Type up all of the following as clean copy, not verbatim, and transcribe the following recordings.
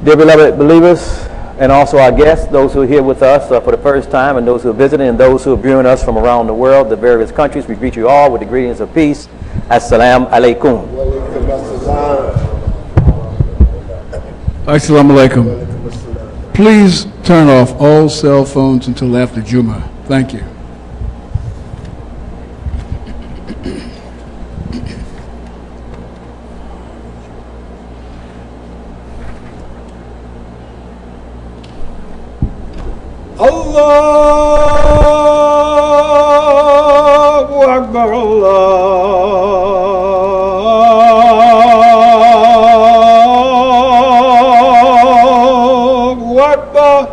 Dear beloved believers, and also our guests, those who are here with us for the first time, and those who are visiting, and those who are viewing us from around the world, the various countries, we greet you all with the greetings of peace. Assalamu alaikum. Assalamu alaikum. Please turn off all cell phones until after Jumah. Thank you. Allahu Akbar, Allahu Akbar,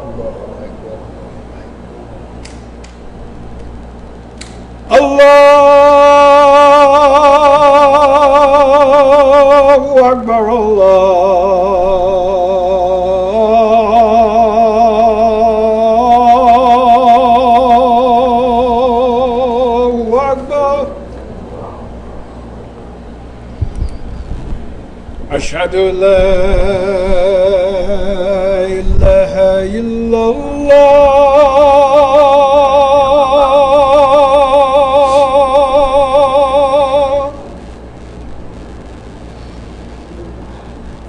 Allahu Akbar, أشهد أن لا إله إلا الله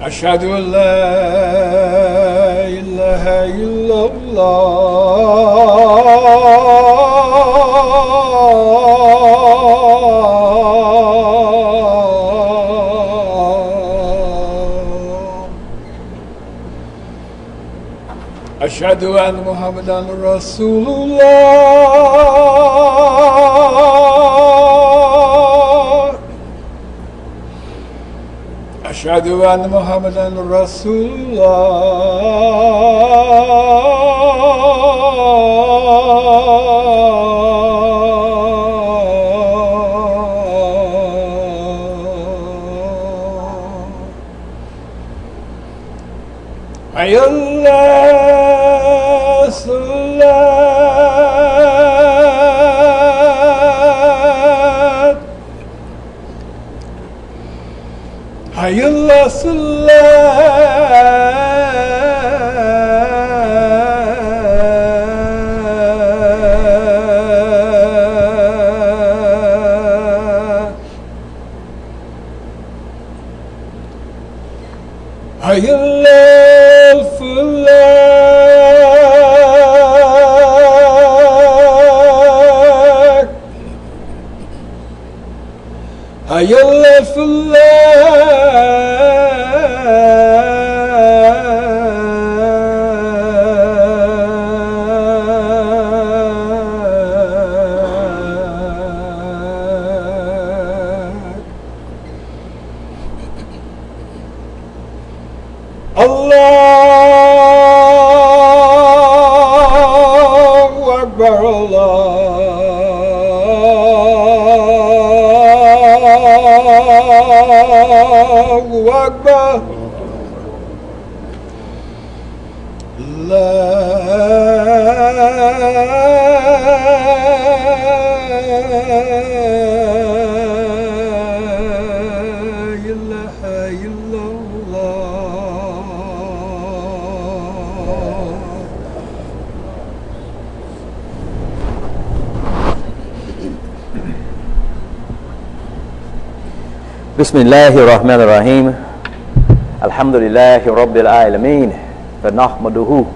أشهد أن لا إله إلا أشهد أن محمدًا رسول الله أشهد أن محمدًا رسول الله حي حي الله حي الفلاح حي الله أكبر الله أكبر لا إله إلا الله Bismillahirrahmanirrahim. Alhamdulillahi Rabbil Alamin. Wa nahmaduhu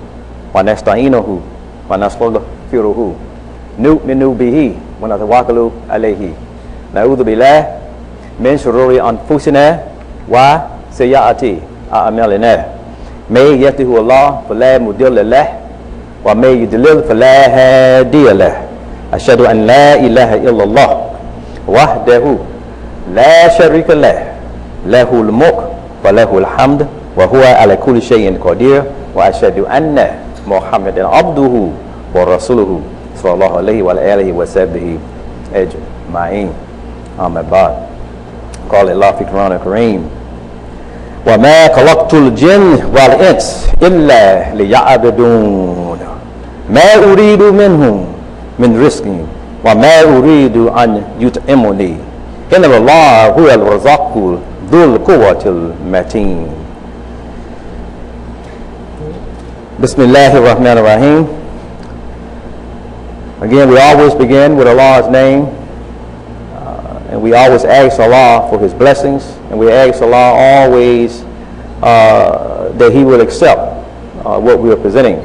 wa nasta'inuhu wa nastaghfiruhu. Nu'minu bihi wa natawakkalu alayhi. Na'udzu billahi min shururi anfusina wa sayyiati a'malina. May yahdihu Allah fala mudilla lahu wa may yudlil fala hadiya lahu. Asyhadu an la ilaha illallah wahdahu لا شريك له له الملك وله الحمد وهو على كل شيء قدير وأشهد أن محمدا عبده ورسوله صلى الله عليه وعلى آله وصحبه أجمعين أما بعد قال الله في القرآن الكريم وما خلقت الجن والإنس إلا ليعبدون ما أريد منهم من رزق وما أريد أن يطعمني إن الله هو الرزاق ذو القوة المتين. Bismillahir Rahmanir Rahim. Again, we always begin with Allah's name, and we always ask Allah for His blessings, and we ask Allah always that He will accept what we are presenting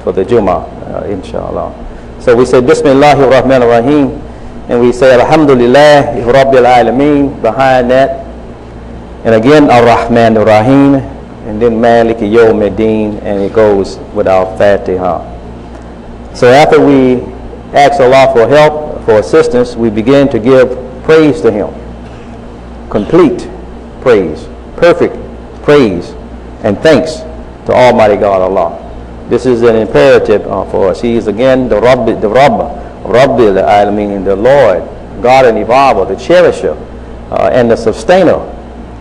for the Jumah, inshallah. So we say Bismillahir Rahmanir Rahim, and we say Alhamdulillah Rabbil Alameen behind that, and again Ar-Rahmanir Rahim, and then Maliki Yawmiddin, and it goes with our Fatiha. So after we ask Allah for help, for assistance, we begin to give praise to Him. Complete praise, perfect praise, and thanks to Almighty God Allah. This is an imperative for us. He is again the Rabb, Rabbil Alameen, the Lord, God and Evolver, the cherisher, and the sustainer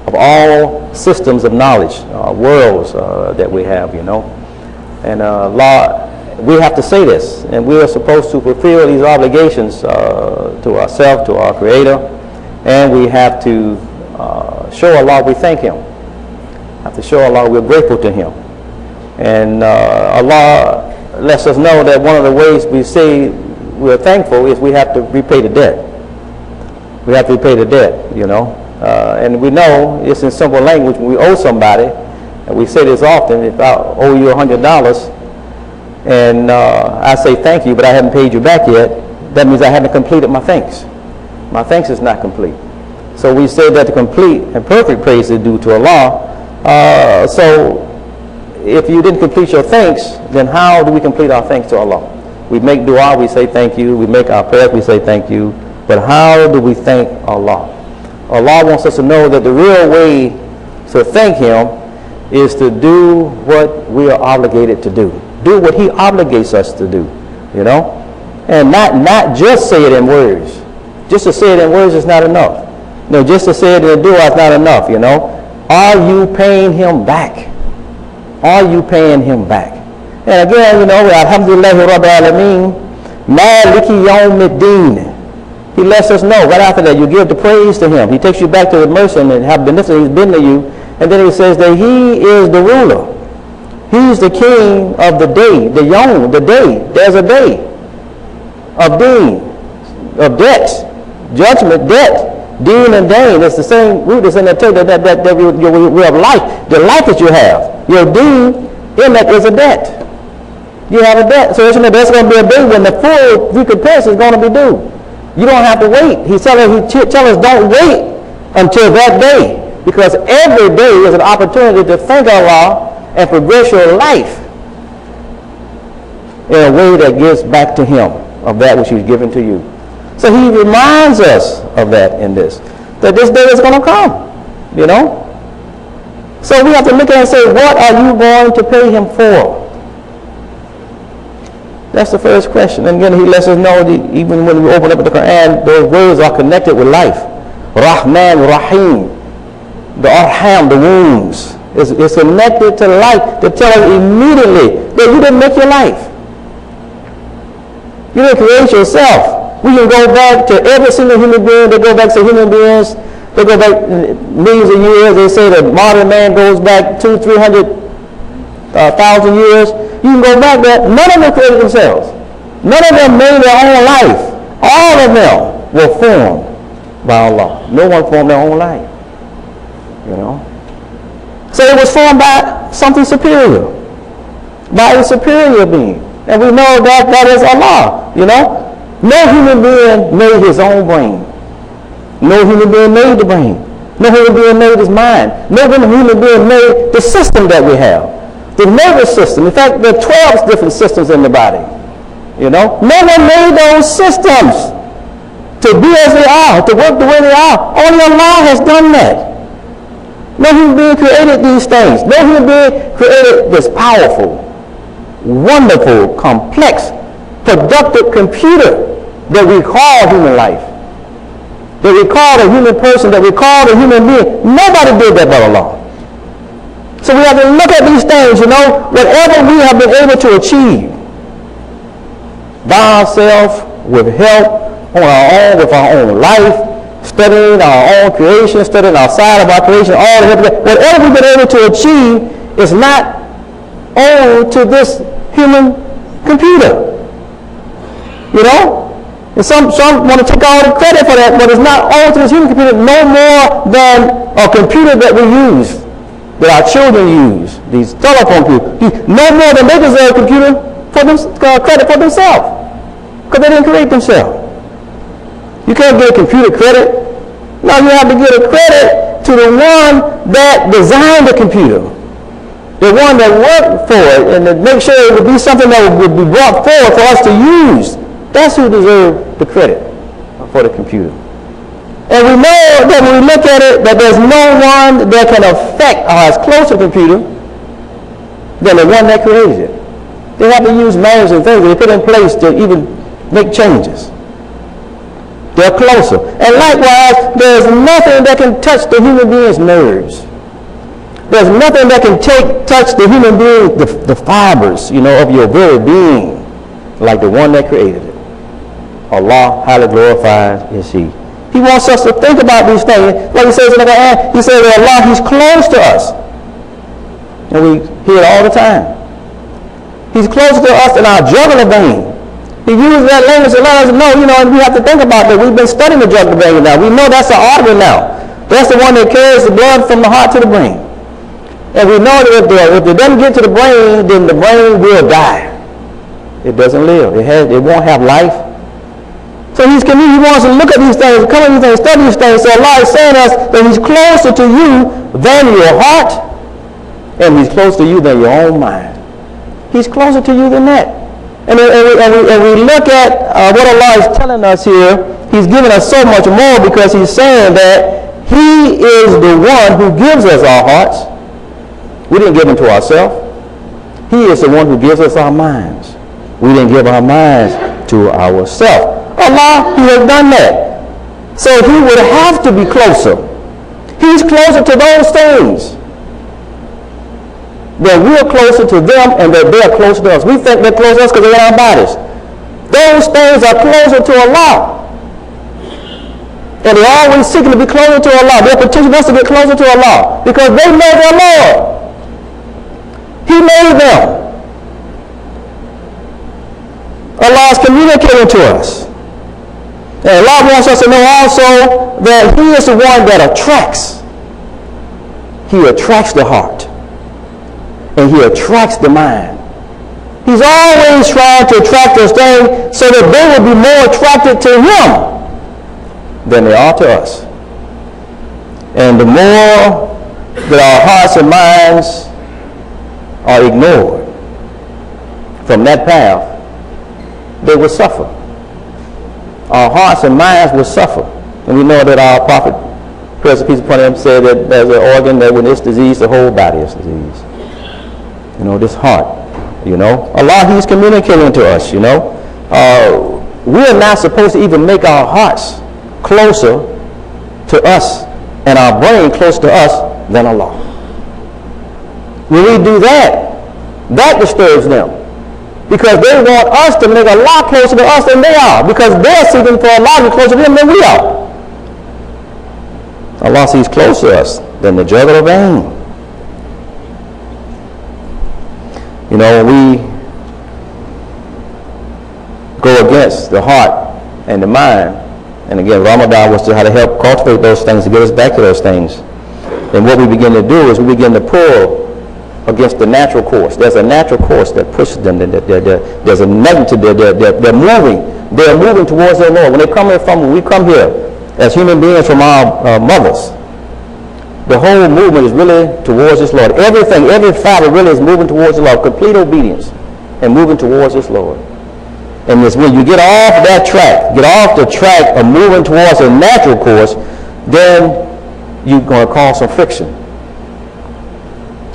of all systems of knowledge, worlds that we have, you know. And Allah, we have to say this, and we are supposed to fulfill these obligations to ourselves, to our Creator, and we have to show Allah we thank Him. Have to show Allah we're grateful to Him. And Allah lets us know that one of the ways we say we're thankful is we have to repay the debt. We have to repay the debt, you know. And we know it's in simple language. When we owe somebody, and we say this often, if I owe you $100 and I say thank you, but I haven't paid you back yet, that means I haven't completed my thanks. My thanks is not complete. So we say that the complete and perfect praise is due to Allah. So if you didn't complete your thanks, then how do we complete our thanks to Allah? We make dua, we say thank you. We make our prayers, we say thank you. But how do we thank Allah? Allah wants us to know that the real way to thank Him is to do what we are obligated to do. Do what He obligates us to do, you know? And not just say it in words. Just to say it in words is not enough. No, just to say it in dua is not enough, you know? Are you paying Him back? Are you paying Him back? And again, you know, Alhamdulillahi Rabbil Alameen, Maliki Yawmiddin. He lets us know right after that you give the praise to Him. He takes you back to the mercy and how beneficent He's been to you. And then He says that He is the ruler. He's the king of the day, the yom, the day. There's a day of deen, of debt, judgment, debt. Deen and dain, it's the same root that's in the Torah, that way of life, the life that you have. Your deen in that is a debt. You have a debt. So there's going to be a day when the full recompense is going to be due. You don't have to wait. He tells us don't wait until that day, because every day is an opportunity to thank Allah and progress your life in a way that gives back to Him of that which He's given to you. So He reminds us of that in this, that this day is going to come, you know. So we have to look at it and say, what are you going to pay Him for? That's the first question. And again, He lets us know that even when we open up the Quran, those words are connected with life. Rahman, Rahim, the Arham, the wounds, is connected to life to tell us immediately that you didn't make your life. You didn't create yourself. We can go back to every single human being. They go back to human beings. They go back millions of years. They say that modern man goes back 200,000 to 300,000 years. You can go back there. None of them created themselves. None of them made their own life. All of them were formed by Allah. No one formed their own life. You know? So it was formed by something superior. By a superior being. And we know that that is Allah. You know? No human being made his own brain. No human being made the brain. No human being made his mind. No human being made the system that we have. The nervous system. In fact, there are 12 different systems in the body. You know? No one made those systems to be as they are, to work the way they are. Only Allah has done that. No human being created these things. No human being created this powerful, wonderful, complex, productive computer that we call human life. That we call a human person, that we call a human being. Nobody did that but Allah. So we have to look at these things, you know, whatever we have been able to achieve by ourselves, with help, on our own, with our own life, studying our own creation, studying outside of our creation, all of it, whatever we've been able to achieve is not owed to this human computer. You know? And some want to take all the credit for that, but it's not owed to this human computer no more than a computer that we use, that our children use, these telephone computers. No more than they deserve computer for credit for themselves, because they didn't create themselves. You can't get a computer credit. No, you have to get a credit to the one that designed the computer, the one that worked for it, and to make sure it would be something that would be brought forward for us to use. That's who deserves the credit for the computer. And we know that when we look at it, that there's no one that can affect or is close to the computer than the one that created it. They have to use manuals and things that they put in place to even make changes. They're closer. And likewise, there's nothing that can touch the human being's nerves. There's nothing that can touch the human being, the fibers, of your very being, like the one that created it. Allah, highly glorified is He. He wants us to think about these things. Like He says in the Quran, He says that Allah, He's close to us. And we hear it all the time. He's close to us in our jugular vein. He uses that language to let us know, and we have to think about that. We've been studying the jugular vein now. We know that's the artery now. That's the one that carries the blood from the heart to the brain. And we know that if it doesn't get to the brain, then the brain will die. It doesn't live. It won't have life. So He wants to look at these things, come at these things, study these things. So Allah is saying to us that He's closer to you than your heart, and He's closer to you than your own mind. He's closer to you than that. And we look at what Allah is telling us here. He's giving us so much more because He's saying that He is the one who gives us our hearts. We didn't give them to ourselves. He is the one who gives us our minds. We didn't give our minds to ourselves. Allah, He has done that. So He would have to be closer. He's closer to those things. That we're closer to them and that they're closer to us. We think they're closer to us because they're in our bodies. Those things are closer to Allah. And they're always seeking to be closer to Allah. Their petition wants to get closer to Allah because they know their Lord. He made them. Allah is communicating to us. And Allah wants us to know also that He is the one that attracts. He attracts the heart. And He attracts the mind. He's always trying to attract those things so that they will be more attracted to Him than they are to us. And the more that our hearts and minds are ignored from that path, they will suffer. Our hearts and minds will suffer. And we know that our prophet, praise and peace upon him, said that there's an organ that when it's diseased, the whole body is diseased. This heart, Allah, He's communicating to us, we're not supposed to even make our hearts closer to us and our brain closer to us than Allah. When we do that, that disturbs them. Because they want us to make Allah closer to us than they are. Because they're seeking for Allah to be closer to Him than we are. Allah sees closer to us than the jugular vein. When we go against the heart and the mind, and again, Ramadan was to how to help cultivate those things, to get us back to those things. And what we begin to do is we begin to pull against the natural course. There's a natural course that pushes them. There's a negative. They're moving towards their Lord. When we come here as human beings from our mothers, the whole movement is really towards this Lord. Everything, every fiber really is moving towards the Lord. Complete obedience and moving towards this Lord. And it's when you get off that track, get off the track of moving towards a natural course, then you're going to cause some friction.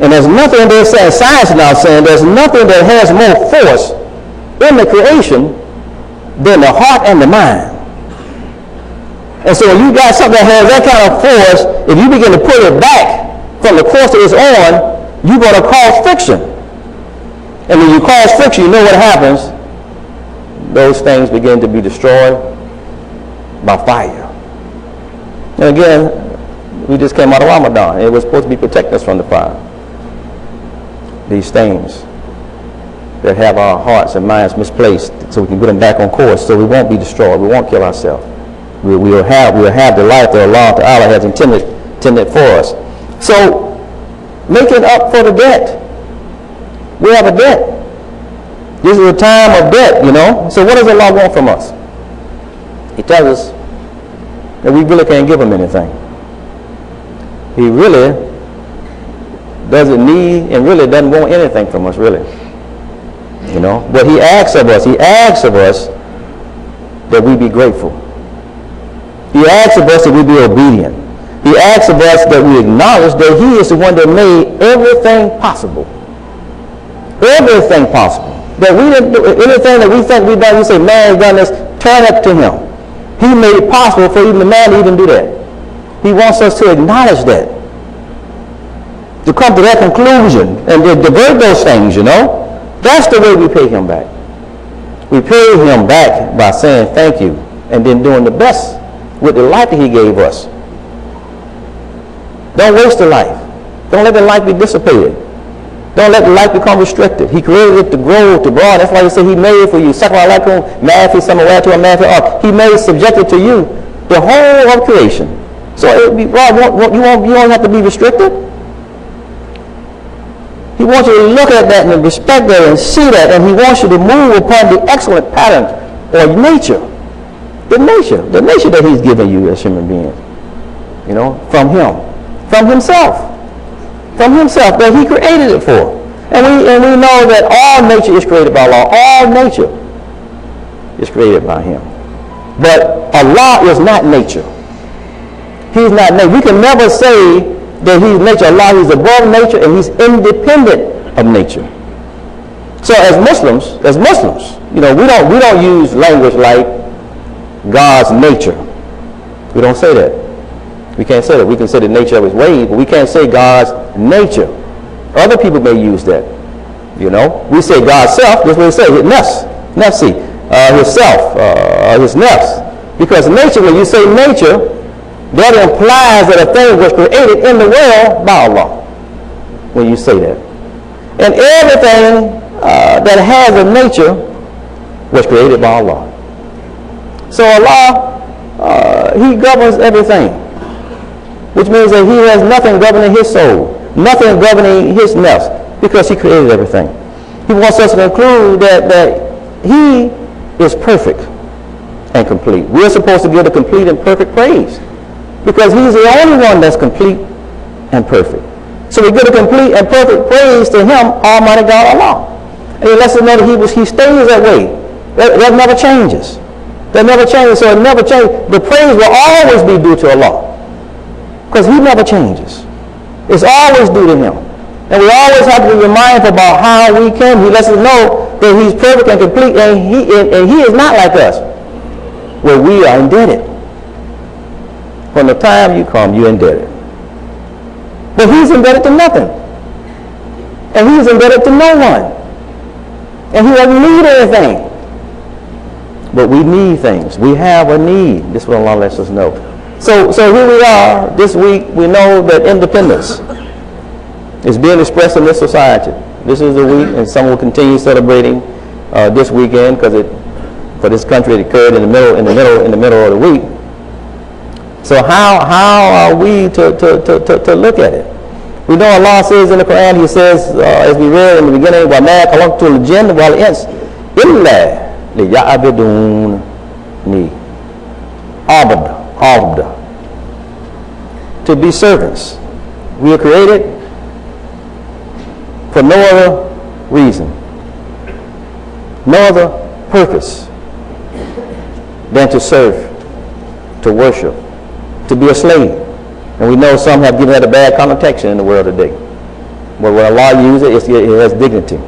And there's nothing they're saying, science is now saying, there's nothing that has more force in the creation than the heart and the mind. And so when you got something that has that kind of force, if you begin to pull it back from the course that it's on, you're going to cause friction. And when you cause friction, you know what happens? Those things begin to be destroyed by fire. And again, we just came out of Ramadan. It was supposed to be protecting us from the fire. these things that have our hearts and minds misplaced, so we can get them back on course, so we won't be destroyed, we won't kill ourselves. We will have the life that Allah Ta'ala has intended for us. So, making up for the debt. We have a debt. This is a time of debt, you know. So what does Allah want from us? He tells us that we really can't give him anything. He really doesn't need and really doesn't want anything from us, really. You know, but he asks of us that we be grateful. He asks of us that we be obedient. He asks of us that we acknowledge that he is the one that made everything possible. Everything possible. That we didn't do anything that we think we've done, we say, man has done this, turn up to him. He made it possible for even the man to even do that. He wants us to acknowledge that. To come to that conclusion and to divert those things, you know. That's the way we pay him back. We pay him back by saying thank you and then doing the best with the life that he gave us. Don't waste the life. Don't let the life be dissipated. Don't let the life become restricted. He created it to grow, to broaden. That's why he said he made it for you. He made it subjected to you, the whole of creation. So you won't have to be restricted. He wants you to look at that and respect that and see that, and he wants you to move upon the excellent pattern or nature. The nature that he's given you as human beings. You know, from him. From himself that he created it for. And we know that all nature is created by Allah. All nature is created by him. But Allah is not nature. He's not nature. We can never say that he's nature. Allah is above nature and he's independent of nature. So as Muslims, you know, we don't use language like God's nature. We don't say that. We can't say that. We can say the nature of his ways, but we can't say God's nature. Other people may use that. You know, we say God's self. That's what we say. His nafsi, his self, his nafs. Because nature, when you say nature, that implies that a thing was created in the world by Allah. When you say that, and everything that has a nature was created by Allah. So Allah, he governs everything. Which means that he has nothing governing his soul, nothing governing his nafs, because he created everything. He wants us to conclude that he is perfect and complete. We're supposed to give the complete and perfect praise, because he's the only one that's complete and perfect. So we give the complete and perfect praise to him, Almighty God Allah. And he lets us know that he stays that way. That never changes. That never changes, so it never changes. The praise will always be due to Allah. Because he never changes. It's always due to him. And we always have to be reminded about how we came. He lets us know that he's perfect and complete, and he is not like us, where we are indebted. From the time you come, you're indebted. But he's indebted to nothing. And he's indebted to no one. And he doesn't need anything. But we need things. We have a need. This is what Allah lets us know. So here we are this week. We know that independence is being expressed in this society. This is the week, and some will continue celebrating this weekend because for this country it occurred in the middle of the week. So how are we to look at it? We know Allah says in the Quran, he says, as we read in the beginning, وَمَا خَلَقْتُ الْجِنَّ وَالْإِنسَ إِلَّا لِيَعْبُدُونِ. Abd. To be servants. We are created for no other reason, no other purpose than to serve, to worship, to be a slave. And we know some have given that a bad connotation in the world today. But when Allah uses it, it has dignity.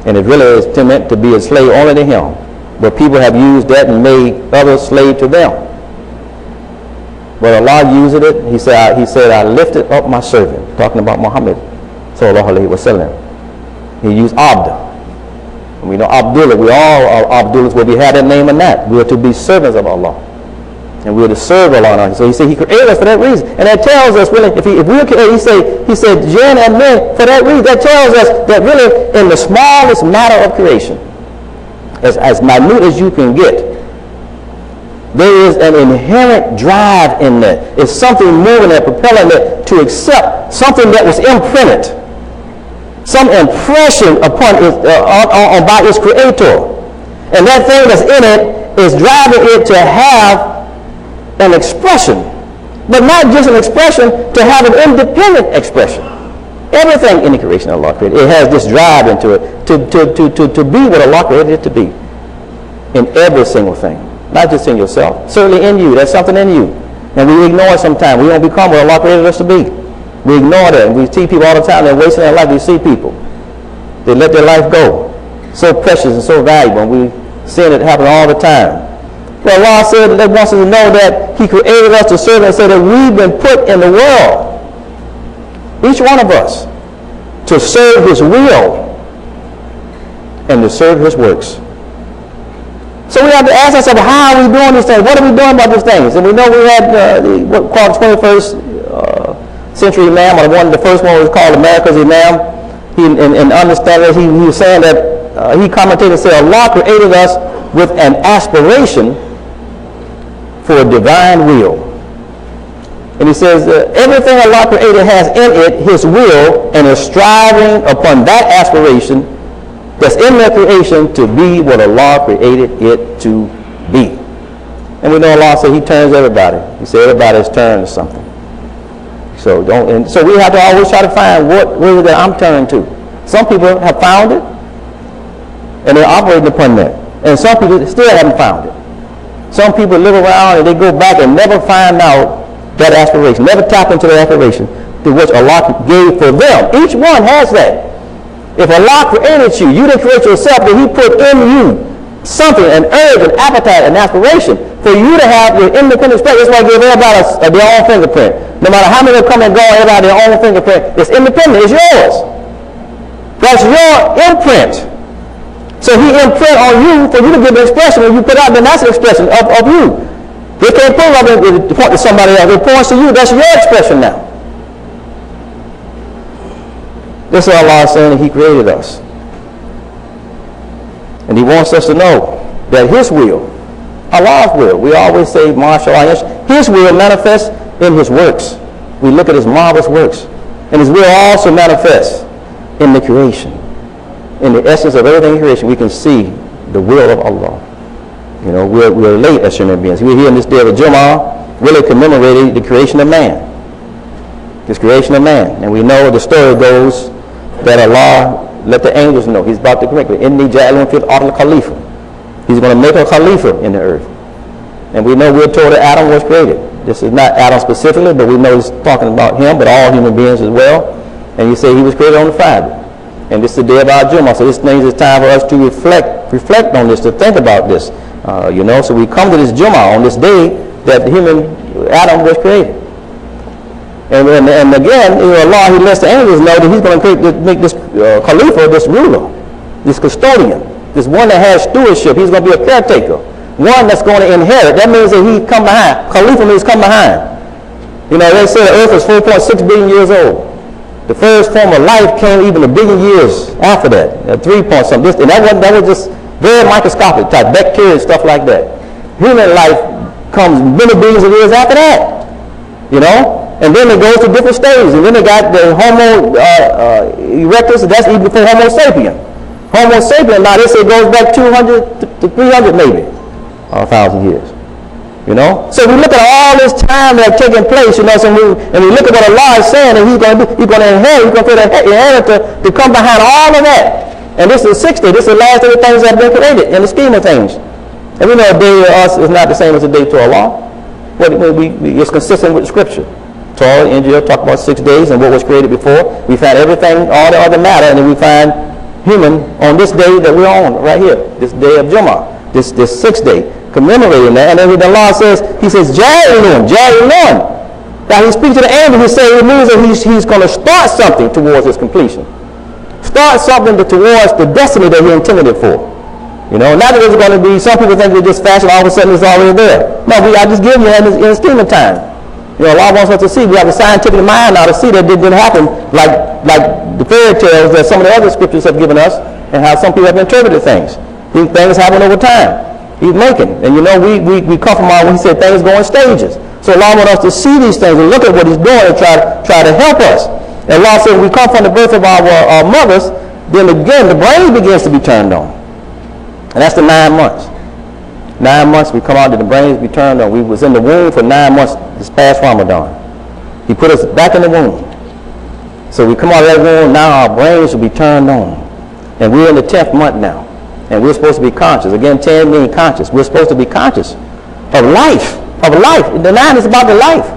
And it really is meant to be a slave only to him. But people have used that and made others slave to them. But Allah used it. He said, I lifted up my servant, talking about Muhammad sallallahu alaihi wasallam. He used Abd. And we know Abdullah. We all are Abdullahs, whether we have that name or not. We are to be servants of Allah. And we're to serve Allah. So he said he created us for that reason. And that tells us really, if we're created, he said jinn and men for that reason. That tells us that really in the smallest matter of creation, as minute as you can get, there is an inherent drive in that. It's something moving that, propelling that to accept something that was imprinted, some impression upon it, by its creator. And that thing that's in it is driving it to have an expression, but not just an expression, to have an independent expression. Everything in the creation of Allah created, it has this drive into it to be what Allah created it to be in every single thing, not just in yourself, certainly in you. There's something in you, and we ignore it sometimes. We don't become what Allah created us to be. We ignore that, and we see people all the time. They're wasting their life. We see people, they let their life go, so precious and so valuable, and we see it happen all the time. Well, Allah said that wants us to know that he created us to serve and say that we've been put in the world, each one of us, to serve his will and to serve his works. So we have to ask ourselves, how are we doing these things? What are we doing about these things? And we know we had what called the 21st century Imam, or one of the first one was called America's Imam. He, in understanding, he was saying that he commented and said, Allah created us with an aspiration for a divine will. And he says everything Allah created has in it his will and is striving upon that aspiration that's in their creation to be what Allah created it to be. And we know Allah said he turns everybody. He said everybody's turned to something. So we have to always try to find what is it that I'm turning to. Some people have found it and they're operating upon that. And some people still haven't found it. Some people live around and they go back and never find out that aspiration, never tap into that aspiration to which Allah gave for them. Each one has that. If Allah created you, you didn't create yourself, but he put in you something, an urge, an appetite, an aspiration for you to have your independent space. That's why I gave everybody their own fingerprint. No matter how many come and go, everybody their own fingerprint. It's independent. It's yours. That's your imprint. So he imprint on you for you to give the expression. When you put out, then that's an expression of you. They can't pull up and point to somebody else. It points to you. That's your expression now. This is what Allah is saying that he created us. And he wants us to know that his will, Allah's will, we always say, mashallah, his will manifests in his works. We look at his marvelous works. And his will also manifests in the creation. In the essence of everything in creation, we can see the will of Allah. You know, we're late as human beings. We're here in this day of the Jumah, really commemorating the creation of man. This creation of man. And we know the story goes that Allah let the angels know he's about to correct it. Inni ja'alun fil ardi khalifa. He's going to make a khalifa in the earth. And we know we're told that Adam was created. This is not Adam specifically, but we know he's talking about him, but all human beings as well. And you say he was created on the Friday. And this is the day of our Jumah. So this means it's time for us to reflect on this, to think about this. So we come to this Jumah on this day that the human Adam was created. And again, Allah, he lets the angels know that he's going to make this Khalifa, this ruler, this custodian, this one that has stewardship. He's going to be a caretaker, one that's going to inherit. That means that he come behind. Khalifa means come behind. You know, they say the earth is 4.6 billion years old. The first form of life came even a billion years after that, 3 point something. And that was just very microscopic type bacteria and stuff like that. Human life comes many billions of years after that. You know? And then it goes to different stages. And then they got the Homo erectus, that's even before Homo sapien. Homo sapien, now they say goes back 200 to 300 maybe, 1,000 years. You know? So we look at all this time that's taking place, and we look at what Allah is saying, and he's going to inherit, he's going to create an inheritor to come behind all of that. And this is the 6th day. This is the last day of things that have been created in the scheme of things. And we know a day to us is not the same as a day to Allah. But it's consistent with Scripture. Torah, Injil talk about 6 days and what was created before. We find everything, all the other matter, and then we find human on this day that we're on right here, this day of Jumah, this 6th day, commemorating that. And then when Allah says, he says, Ja'ilun. Now he speaks to the angel, it means that he's going to start something towards its completion. Start something towards the destiny that he intended it for. You know, not that it's going to be, some people think we just fashion, all of a sudden it's already there. No, I just give you in the scheme of time. You know, Allah wants us to see, we have a scientific mind now to see that it didn't happen like the fairy tales that some of the other scriptures have given us, and how some people have interpreted things. These things happen over time. He's making. And you know, we come from when he said things go in stages. So Allah wants us to see these things and look at what he's doing and try to help us. And Allah said, we come from the birth of our mothers, then again the brain begins to be turned on. And that's the 9 months. 9 months we come out and the brains be turned on. We was in the womb for 9 months this past Ramadan. He put us back in the womb. So we come out of that womb, now our brains will be turned on. And we're in the 10th month now. And we're supposed to be conscious. Again, 10 meaning conscious. We're supposed to be conscious of life. Of life. The 9 is about the life.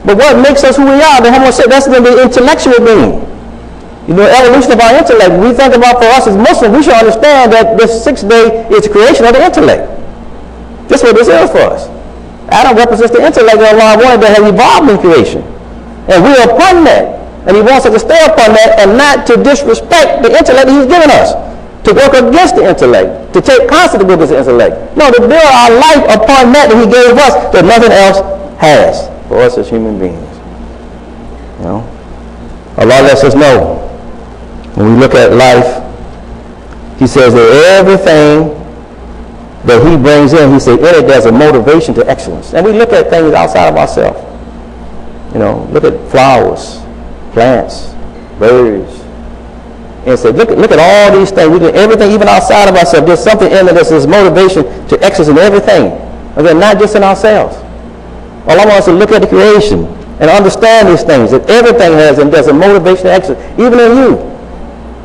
But what makes us who we are, the Homo sapiens, that's the intellectual being. You know, evolution of our intellect. We think about, for us as Muslims, we should understand that this 6th day is creation of the intellect. This is what this is for us. Adam represents the intellect that Allah wanted that has evolved in creation. And we are upon that. And he wants us to stay upon that and not to disrespect the intellect that he's given us. To work against the intellect. To take constant against the intellect. No, to build our life upon that he gave us that nothing else has for us as human beings. You know? Allah lets us know. When we look at life, he says that everything that he brings in, he says, in it there's a motivation to excellence. And we look at things outside of ourselves. You know, look at flowers, plants, birds. And say, look at all these things. We do everything, even outside of ourselves. There's something in there that's this motivation to excellence in everything. Again, not just in ourselves. Allah wants us to look at the creation and understand these things. That everything has, and there's a motivation to excellence. Even in you.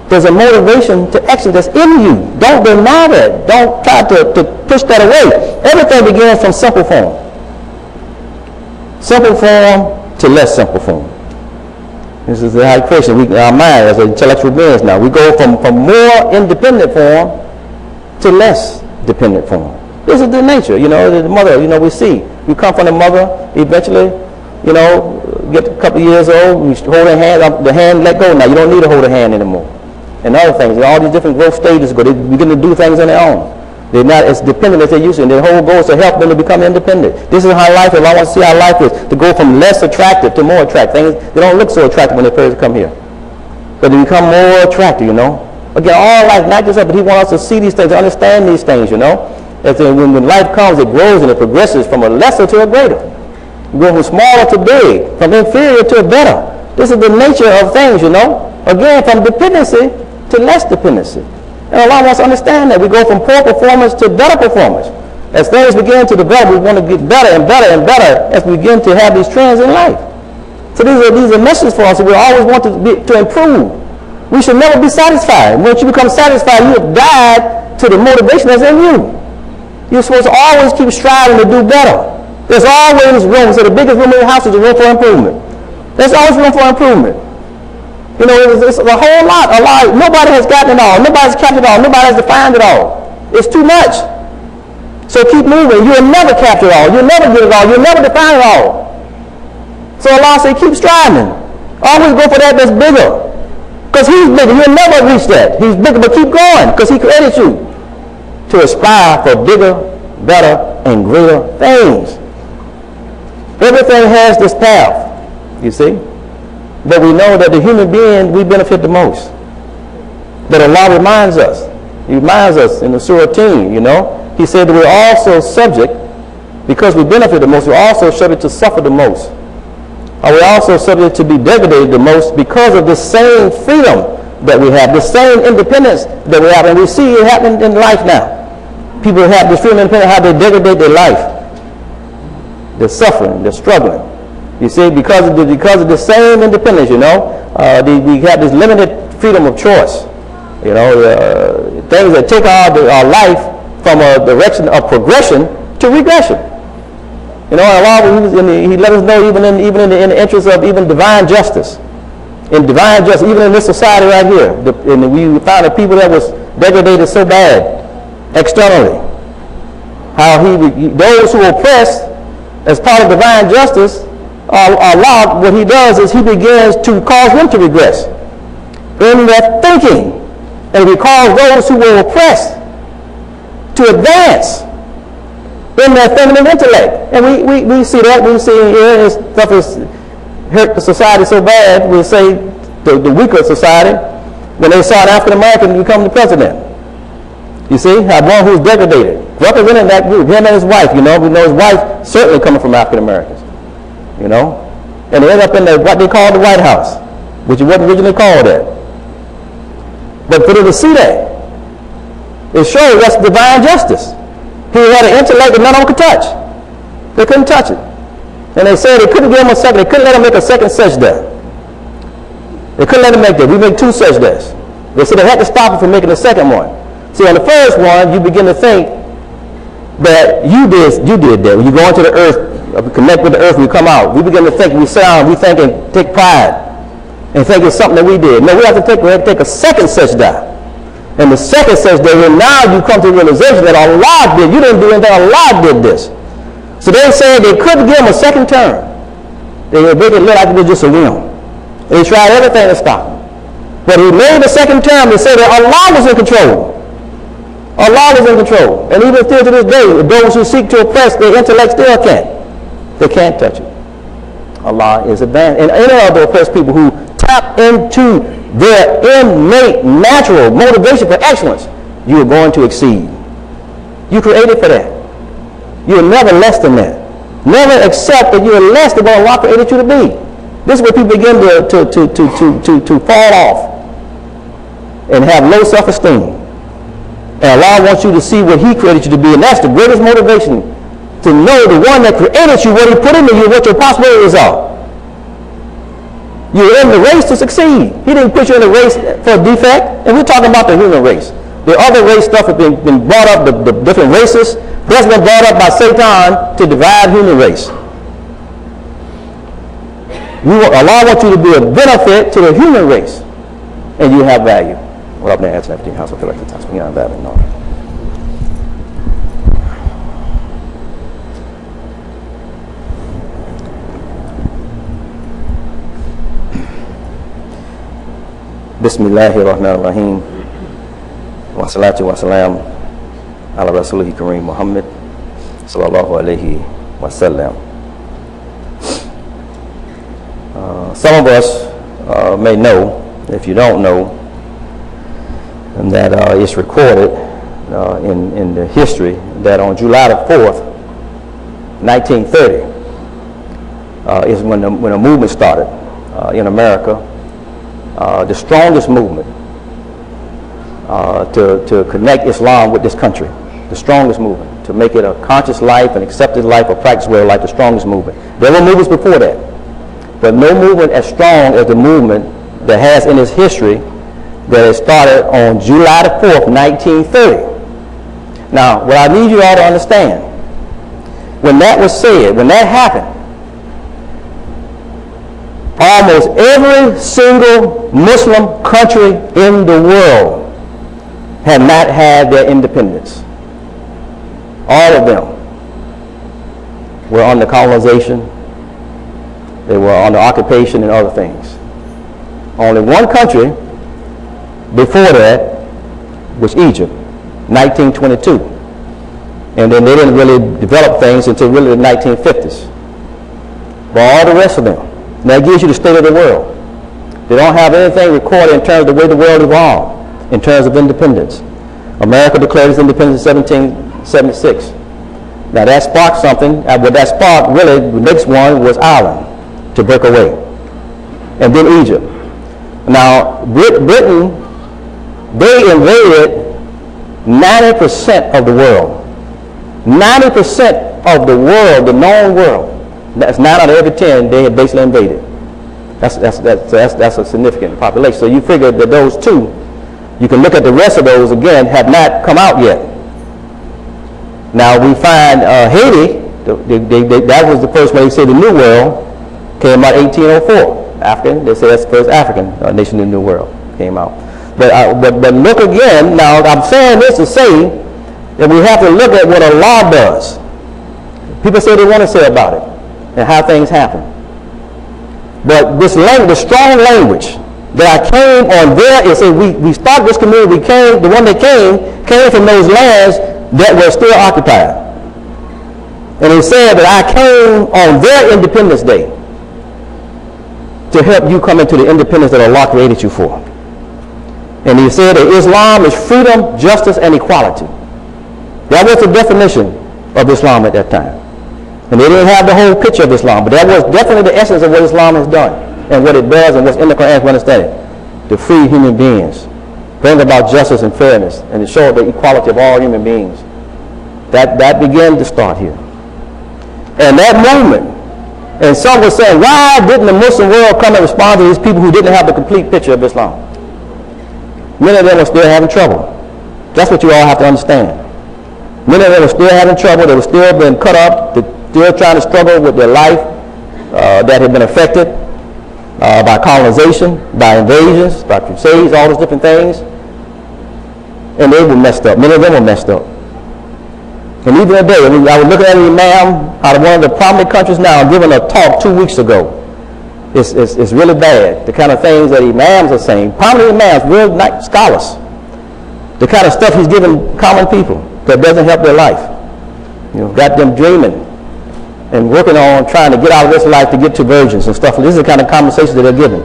There's a motivation to excellence that's in you. Don't deny that. Don't try to push that away. Everything begins from simple form. Simple form to less simple form. This is the high creation. Our mind as intellectual beings now. We go from more independent form to less dependent form. This is the nature, you know, the mother, you know, we see. We come from the mother, eventually, you know, get a couple of years old, we hold her hand, the hand let go now. You don't need to hold her hand anymore. And other things, all these different growth stages go. They begin to do things on their own. They're not as dependent as they used to. And their whole goal is to help them to become independent. This is how life is. I want to see how life is. To go from less attractive to more attractive. Things, they don't look so attractive when they first come here. But they become more attractive, you know. Again, all life, not just that, but he wants us to see these things, to understand these things, you know. As when life comes, it grows and it progresses from a lesser to a greater. You go from smaller to big, from inferior to better. This is the nature of things, you know. Again, from dependency to less dependency. And Allah wants to understand that. We go from poor performance to better performance. As things begin to develop, we want to get better and better and better as we begin to have these trends in life. So these are messages for us that we always want to improve. We should never be satisfied. Once you become satisfied, you have died to the motivation that's in you. You're supposed to always keep striving to do better. There's always room. So the biggest room in your house is the room for improvement. There's always room for improvement. You know, it's a whole lot. Nobody has gotten it all. Nobody's captured it all. Nobody has defined it all. It's too much. So keep moving. You'll never capture it all. You'll never get it all. You'll never define it all. So Allah said, keep striving. Always go for that that's bigger. Because he's bigger. You'll never reach that. He's bigger, but keep going. Because he created you to aspire for bigger, better, and greater things. Everything has this path. You see? But we know that the human being, we benefit the most. That Allah reminds us. He reminds us in the Surah 10, you know. He said that we're also subject, because we benefit the most, we're also subject to suffer the most. Or we're also subject to be degraded the most because of the same freedom that we have, the same independence that we have. And we see it happening in life now. People have this freedom and independence, how they degrade their life. They're suffering, they're struggling. You see, because of the same independence, you know, we have this limited freedom of choice. You know, things that take our life from a direction of progression to regression. You know, Allah, he let us know even in the interest of even divine justice. In divine justice, even in this society right here, we found that people that was degraded so bad externally. How those who oppress, as part of divine justice, Allah, what he does is he begins to cause them to regress in their thinking. And he calls those who were oppressed to advance in their feminine intellect. And we see that. We see here stuff has hurt the society so bad, we say the weaker society, when they saw an African American become the president. You see, how one who's degraded, representing that group, him and his wife, we know his wife certainly coming from African Americans, and they end up in what they call the White House, which it wasn't originally called that. But for them to see that, it shows that's divine justice. He had an intellect that none of them could touch. They couldn't touch it. And they said they couldn't give him a second, they couldn't let him make a second sajda. They couldn't let him make that. We make 2 sajdas. They said they had to stop him from making the second one. See, on the first one, you begin to think that you did that. When you go into the earth, connect with the earth, when you come out, we begin to think, we think and take pride and think it's something that we did. No, we have to take a second sajda. And the second sajda, and now you come to the realization that Allah did. You didn't do anything, Allah did this. So they said they couldn't give him a second term. They made it look like it was just a whim. They tried everything to stop him. But he made the second term to say that Allah was in control. Allah was in control. And even still to this day, those who seek to oppress their intellect still can't. They can't touch it. Allah is advanced. And any other oppressed people who tap into their innate, natural motivation for excellence, you are going to exceed. You created for that. You are never less than that. Never accept that you are less than what Allah created you to be. This is where people begin to fall off and have low self-esteem. And Allah wants you to see what He created you to be, and that's the greatest motivation, to know the one that created you, what He put into you, what your possibilities are. You're in the race to succeed. He didn't put you in the race for a defect. And we're talking about the human race. The other race stuff has been brought up, the different races. That's been brought up by Satan to divide human race. Allah wants you to be a benefit to the human race, and you have value. What up there, answer everything, house of collective task. We have value. No. Bismillahirrahmanirrahim. Wa salatu wa salam ala rasulihi kareem Muhammad sallallahu alayhi wa sallam. Some of us may know, if you don't know, and that it's recorded in the history that on July the 4th, 1930, is when a movement started in America, the strongest movement to connect Islam with this country, the strongest movement, to make it a conscious life, an accepted life, a practice way of life, the strongest movement. There were movements before that, but no movement as strong as the movement that has in its history that it started on July the 4th, 1930. Now, what I need you all to understand, when that was said, when that happened, almost every single Muslim country in the world had not had their independence. All of them were under colonization. They were under occupation and other things. Only one country before that was Egypt, 1922. And then they didn't really develop things until really the 1950s. But all the rest of them, that gives you the state of the world. They don't have anything recorded in terms of the way the world evolved, in terms of independence. America declared its independence in 1776. Now that sparked something. What that sparked, really, the next one was Ireland, to break away. And then Egypt. Now, Britain, they invaded 90% of the world. 90% of the world, the known world. That's 9 out of every 10 they had basically invaded. That's a significant population. So you figure that those two, you can look at the rest of those again, have not come out yet. Now we find Haiti, that was the first one. They say the New World came out 1804. African, they say that's the first African nation in the New World came out. But look again. Now I'm saying this to say that we have to look at what Allah does. People say they want to say about it and how things happen. But this language, the strong language that I came on there is that we started this community. The one that came from those lands that were still occupied. And he said that I came on their Independence Day to help you come into the independence that Allah created you for. And he said that Islam is freedom, justice, and equality. That was the definition of Islam at that time. And they didn't have the whole picture of Islam, but that was definitely the essence of what Islam has done and what it does and what's in the Quran for understanding. To free human beings, bring about justice and fairness, and to show the equality of all human beings. That began to start here. And that movement, and some were saying, why didn't the Muslim world come and respond to these people who didn't have the complete picture of Islam? Many of them were still having trouble. That's what you all have to understand. Many of them were still having trouble. They were still being cut up. They're still trying to struggle with their life that had been affected by colonization, by invasions, by crusades, all those different things. And they were messed up. Many of them were messed up. And even today, I was looking at an Imam out of one of the prominent countries now, giving a talk 2 weeks ago. It's really bad, the kind of things that Imams are saying. Prominent Imams, real scholars. The kind of stuff he's giving common people that doesn't help their life. Got them dreaming and working on trying to get out of this life to get to virgins and stuff. This is the kind of conversations that they're giving.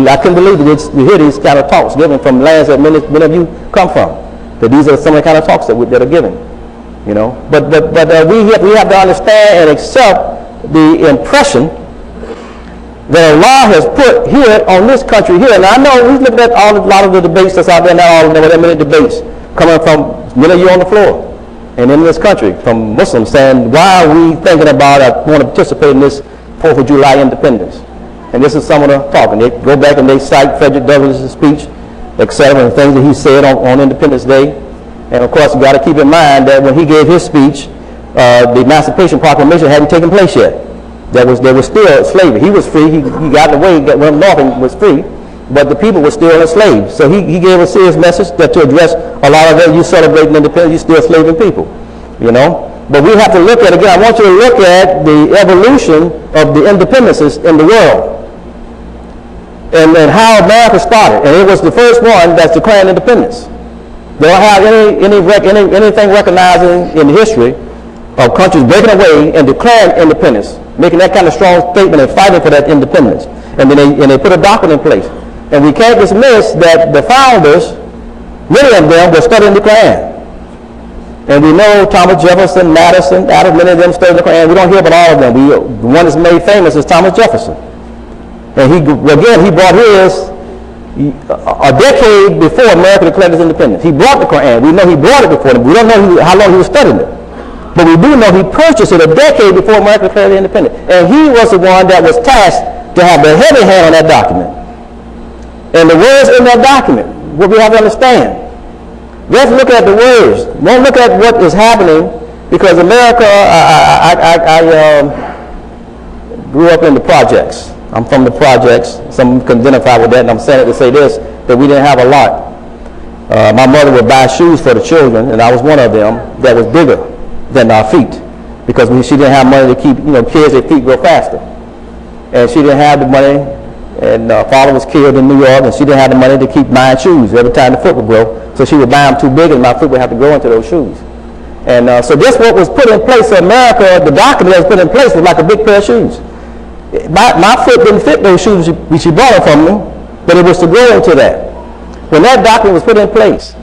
I couldn't believe that we hear these kind of talks given from lands that many of you come from. That these are some of the kind of talks that are given. But we have to understand and accept the impression that Allah has put here on this country here. And I know we've looked at a lot of the debates that's out there now, all the many debates coming from many of you on the floor and in this country from Muslims saying, why are we thinking about want to participate in this 4th of July independence? And this is some of the talk. And they go back and they cite Frederick Douglass' speech, etc., and things that he said on Independence Day. And of course, you've got to keep in mind that when he gave his speech, the Emancipation Proclamation hadn't taken place yet. There was still slavery. He was free. He got away, went north and was free, but the people were still enslaved. So he gave a serious message that to address a lot of it. You celebrating independence, you still enslaving people, But we have to look at, again, I want you to look at the evolution of the independences in the world and how America started. And it was the first one that's declaring independence. They don't have anything recognizing in the history of countries breaking away and declaring independence, making that kind of strong statement and fighting for that independence. And then they put a doctrine in place. And we can't dismiss that the founders, many of them were studying the Quran. And we know Thomas Jefferson, Madison, Adams, many of them studied the Quran. We don't hear about all of them. The one that's made famous is Thomas Jefferson. And he brought his a decade before America declared its independence. He brought the Quran. We know he brought it before them. We don't know how long he was studying it. But we do know he purchased it a decade before America declared independence. And he was the one that was tasked to have the heavy hand on that document. And the words in that document, what we have to understand. Let's look at the words. Don't look at what is happening, because America, I grew up in the projects. I'm from the projects. Some can identify with that, and I'm saying it to say this, that we didn't have a lot. My mother would buy shoes for the children, and I was one of them that was bigger than our feet, because she didn't have money to keep, kids, their feet grow faster. And she didn't have the money, and father was killed in New York, and she didn't have the money to keep buying shoes every time the foot would grow. So she would buy them too big, and my foot would have to grow into those shoes. And so this what was put in place for America, the document that was put in place was like a big pair of shoes. My foot didn't fit those shoes she bought them from me, but it was to grow into that. When that document was put in place,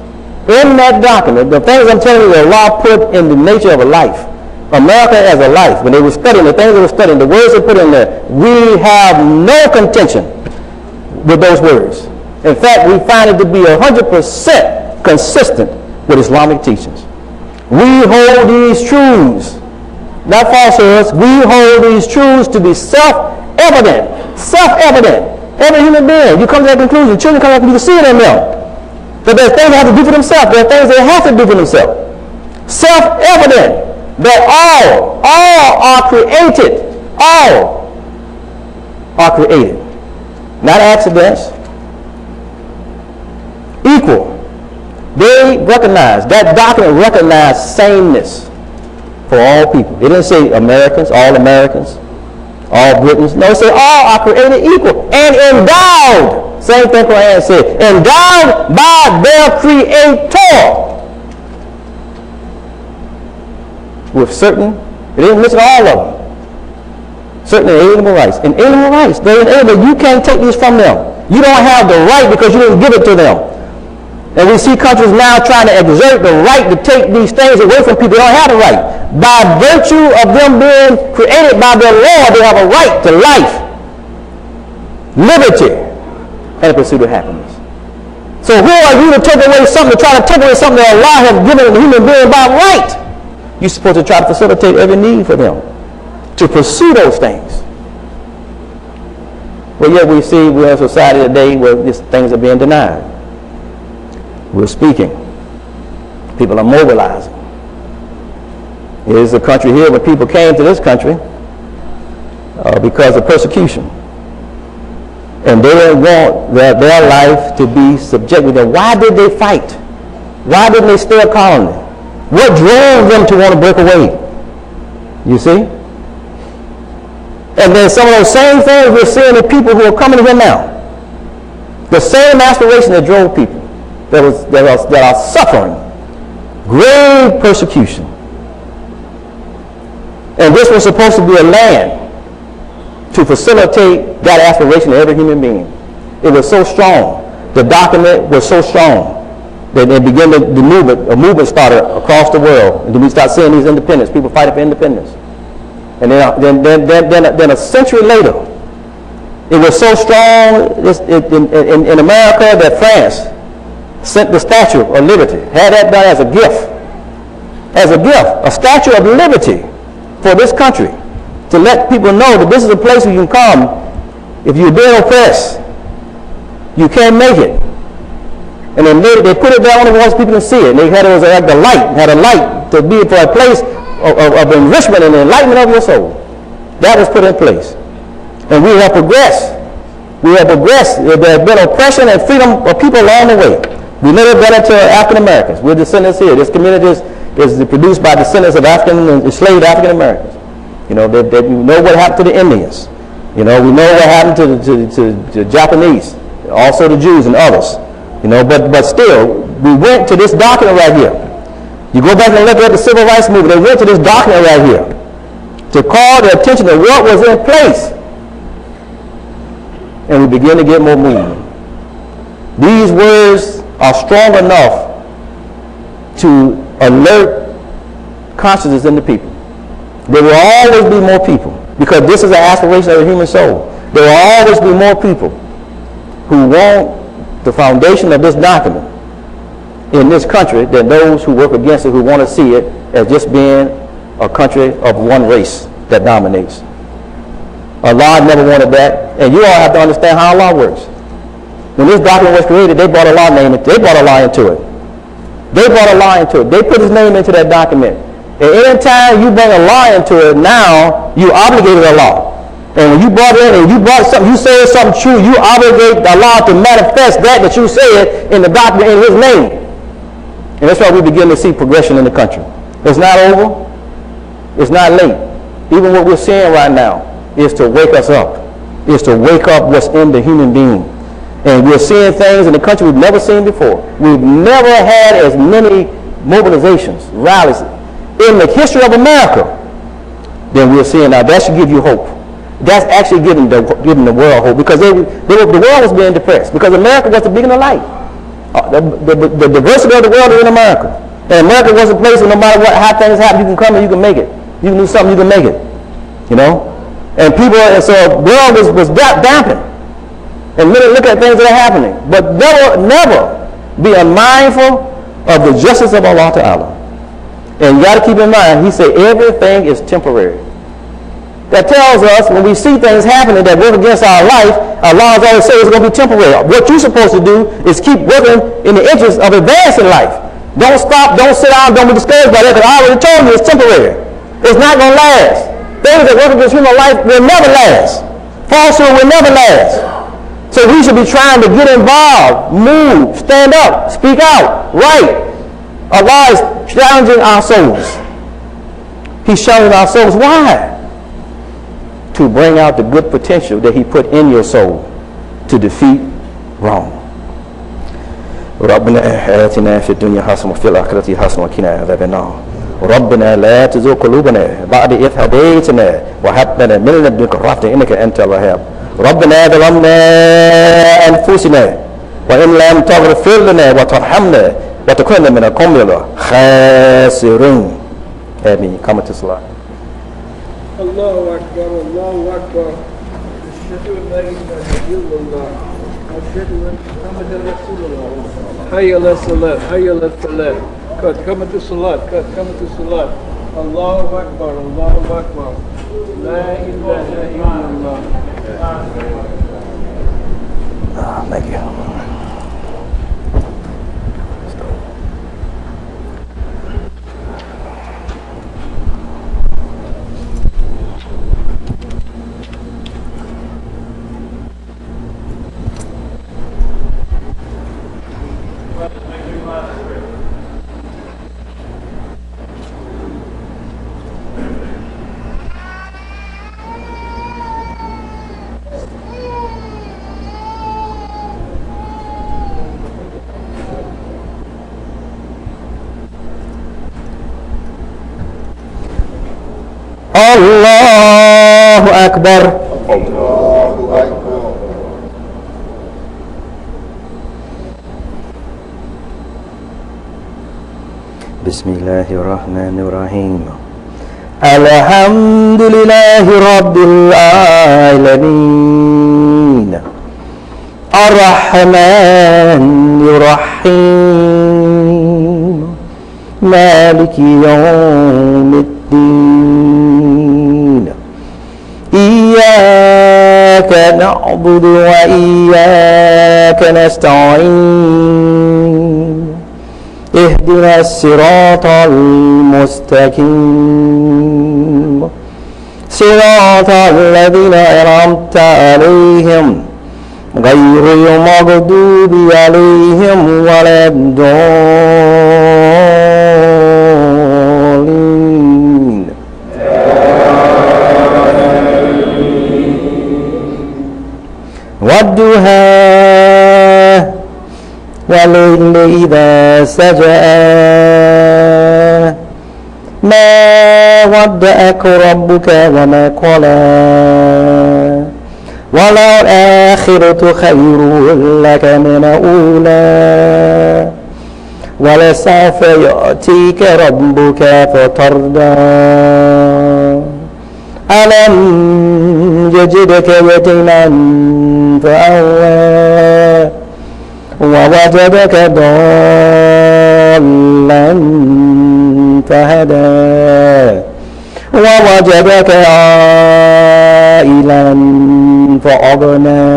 in that document, the things I'm telling you that Allah put in the nature of a life, America as a life, when they were studying the things they were studying, the words they put in there, we have no contention with those words. In fact, we find it to be 100% consistent with Islamic teachings. We hold these truths, not falsehoods, we hold these truths to be self-evident. Self-evident. Every human being, you come to that conclusion, children come up and you can see it in them. That there's things they have to do for themselves. There are things they have to do for themselves. Self-evident that all are created. All are created. Not accidents. Equal. They recognize, that document recognized sameness for all people. They didn't say Americans, all Britons. No, it said all are created equal and endowed. Same thing Quran said. Endowed by their Creator with certain, it didn't mention all of them, certain inalienable rights. Inalienable rights, they're inalienable. You can't take these from them. You don't have the right because you didn't give it to them. And we see countries now trying to exert the right to take these things away from people. They don't have the right. By virtue of them being created by their Lord, they have a right to life, liberty, and the pursuit of happiness. So who are you to take away something, to try to take away something that Allah has given the human being by right? You're supposed to try to facilitate every need for them, to pursue those things. But yet we see we're in a society today where these things are being denied. We're speaking. People are mobilizing. Here's a country here where people came to this country because of persecution. And they didn't want their life to be subjected. Why did they fight? Why didn't they stay a colony? What drove them to want to break away? You see? And then some of those same things we're seeing in people who are coming here now. The same aspiration that drove people that are suffering grave persecution. And this was supposed to be a land to facilitate that aspiration of every human being. It was so strong. The document was so strong that they began a movement started across the world. And then we start seeing these independence, people fighting for independence. And then a century later, it was so strong in America that France sent the Statue of Liberty, had that done as a gift, a Statue of Liberty for this country, to let people know that this is a place where you can come if you're being oppressed. You can't make it. And they put it there only once people can see it. And they had it as like a light to be for a place of enrichment and enlightenment of your soul. That was put in place. And we have progressed. There has been oppression and freedom of people along the way. We never got into African Americans. We're descendants here. This community is produced by descendants of enslaved African Americans. You know, we know what happened to the Indians. You know, we know what happened to Japanese, also the Jews and others. You know, but still, we went to this document right here. You go back and look at the Civil Rights Movement. They went to this document right here to call the attention to what was in place. And we begin to get more movement. These words are strong enough to alert consciousness in the people. There will always be more people, because this is an aspiration of the human soul. There will always be more people who want the foundation of this document in this country than those who work against it, who want to see it as just being a country of one race that dominates. Allah never wanted that, and you all have to understand how Allah works. When this document was created, they brought Allah into it. They brought Allah into it. They put His name into that document. And any time you bring Allah into it, now you obligated Allah. And when you brought it in and you brought something, you said something true, you obligate Allah to manifest that you said in the document in His name. And that's why we begin to see progression in the country. It's not over. It's not late. Even what we're seeing right now is to wake us up. Is to wake up what's in the human being. And we're seeing things in the country we've never seen before. We've never had as many mobilizations, rallies in the history of America than we're seeing now. That should give you hope. That's actually giving the world hope, because the world was being depressed because America was the beacon of light. The diversity of the world is in America. And America was a place where no matter how things happen, you can come and you can make it. You can do something, you can make it. You know? And so the world was dampened. And many look at things that are happening. But never be unmindful of the justice of Allah Ta'ala. And you got to keep in mind, He said everything is temporary. That tells us when we see things happening that work against our life, Allah has always said it's going to be temporary. What you're supposed to do is keep working in the interest of advancing life. Don't stop, don't sit down, don't be discouraged by that, because I already told you it's temporary. It's not going to last. Things that work against human life will never last. Falsehood will never last. So we should be trying to get involved, move, stand up, speak out, write. Allah is challenging our souls. He's challenging our souls. Why? To bring out the good potential that He put in your soul to defeat wrong. ربنا آتنا في الدنيا حسنة وفي الآخرة حسنة وقنا عذاب النار ربنا لا تزغ قلوبنا بعد إذ هديتنا وهب لنا من لدنك رحمة إنك أنت الوهاب ربنا ظلمنا أنفسنا وإن لم تغفر لنا وترحمنا وتكون من القوم الخاسرين آمين. Come to Salah. الله أكبر الله أكبر أشهد أن لا إله إلا الله أشهد أن محمدا رسول الله حي على الصلاة حي على الفلاح قد قامت الصلاة قد قامت الصلاة الله أكبر الله أكبر لا إله إلا الله. Thank you. الله أكبر الله أكبر. بسم الله الرحمن الرحيم الحمد لله رب العالمين الرحمن الرحيم مالك يوم الدين إياك نعبد وإياك نستعين اهدنا الصراط المستقيم صراط الذين أنعمت عليهم غير المغضوب عليهم ولا الضالين والضحى والليل إذا سجى ما ودعك ربك وما قلى وللآخرة خير لك من الأولى ولسوف يأتيك ربك فترضى ألم يجدك يتيما فأوى ووجدك ضالا فهدى ووجدك عائلا فأغنى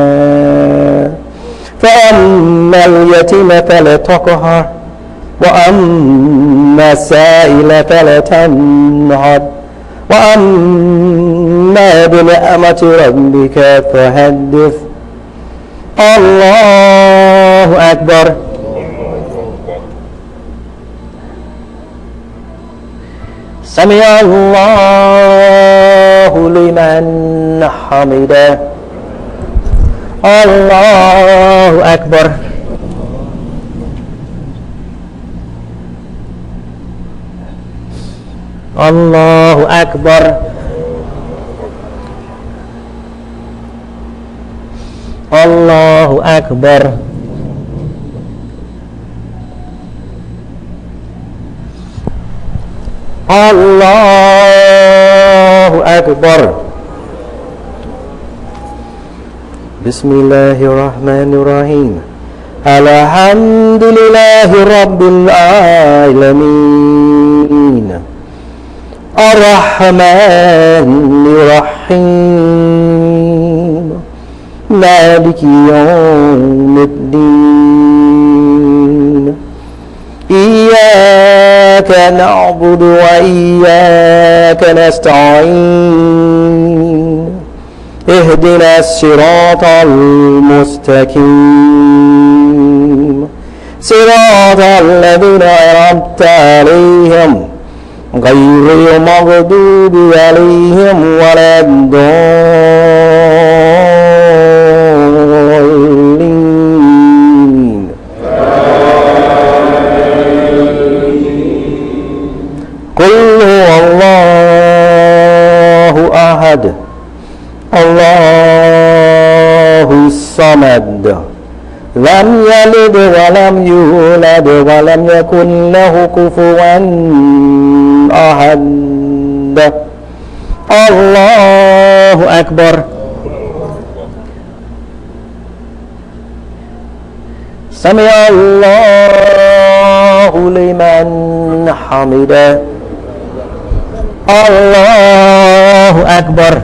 فأما اليتيم فلا تقهر وأما السائل فلا تنهر وأما بنعمة ربك فحدث الله أكبر سمع الله لمن حمده الله أكبر الله أكبر الله أكبر الله أكبر بسم الله الرحمن الرحيم الحمد لله رب العالمين الرحمن الرحيم مالك يوم الدين إياك نعبد وإياك نستعين اهدنا الصراط المستقيم صراط الذين أنعمت عليهم غير المغضوب عليهم ولا الضالين قل Allahu Samad. Lam yalid wa lam yulad wa lam yakun lahu kufuwan ahad. Allahu Akbar. Sami Allahu liman hamidah. Allahu Akbar.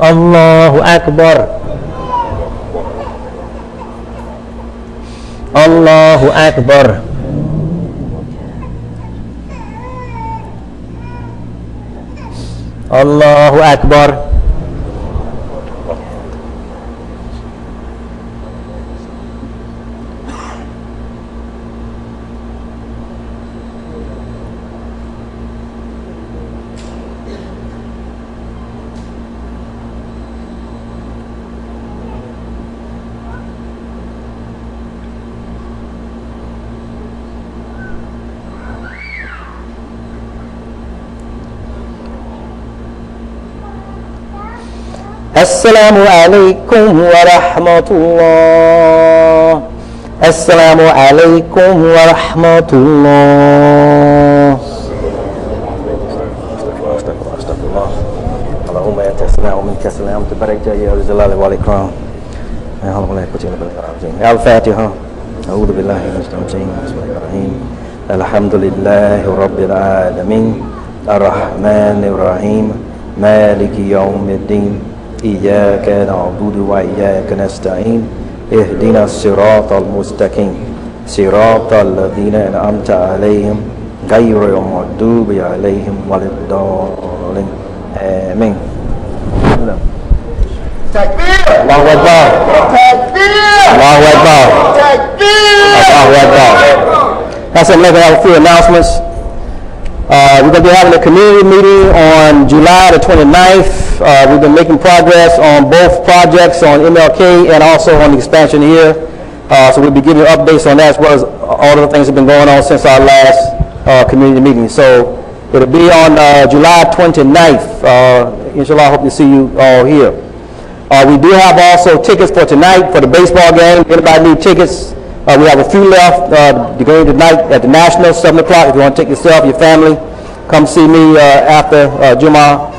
Allahu Akbar. Allahu Akbar. Allahu Akbar. Assalamu alaikum wa rahmatullah. Assalamu alaikum wa rahmatullah. Allahumma anta as-salam wa minka as-salam tabarak ya jalali wal ikram. Al-Fatiha. A'udhu billahi minash shaitanir rajim. Alhamdulillahi rabbil alamin. Ar-Rahmanir Rahim. Maliki yawmiddin. إياك نعبد وإياك نستعين اهدنا الصراط المستقيم صراط الذين أنعمت عليهم غير المغضوب عليهم ولا الضالين آمين. Takbir! Allahu Akbar. Takbir! Allahu Akbar. Takbir! Allahu Akbar. That's it. Let's have a few announcements. We're going to be having a community meeting on July the 29th. We've been making progress on both projects on MLK and also on the expansion here. So we'll be giving you updates on that as well as all the things that have been going on since our last community meeting. So it'll be on July 29th. Inshallah, I hope to see you all here. We do have also tickets for tonight for the baseball game. Anybody need tickets? We have a few left. The game tonight at the National, 7 o'clock. If you want to take yourself, your family, come see me after Jumah.